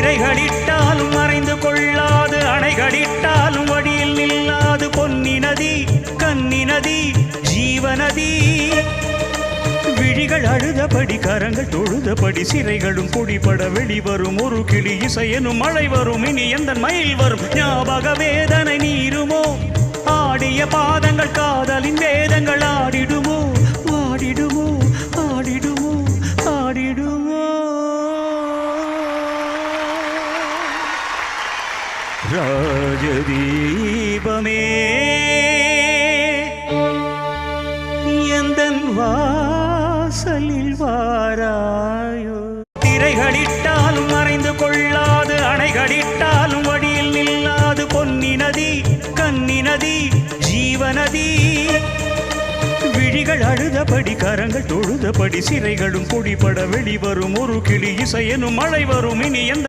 திரைகளிட்டாலும் மறைந்து கொள்ளாது, அணைகளிட்டாலும் வழியில் நில்லாது பொன்னி நதி, கன்னி நதி, ஜீவநதி. விழிகள் அழுதபடி, கரங்கள் தொழுதபடி, சிறைகளும் பொடிபட வெளிவரும் ஒரு கிளி இசையனும் மழை வரும். இனி எந்த மயில் வரும்? ஞாபக வேதனை நீருமோ? ஆடிய பாதங்கள் காதலின் வேதங்கள் ஆடிடுமோ? ஆடிடுமோ? ஆடிடுமோ? ஆடிடுமோ? ராஜதீபமே எந்தன் வாசலில் வாராயோ. திரைகளிட்டாலும் மறைந்து கொள்ளாது, அணைகளிட்டாலும் வழியில் நில்லாது பொன்னி நதி, கன்னி நதி, ஜீவநதி. விழிகள் அழுதபடி, கரங்கள் தொழுதபடி, சிறைகளும் பொடிபட வெளிவரும் ஒரு கிளி இசையனும் மழை வரும். இனி எந்த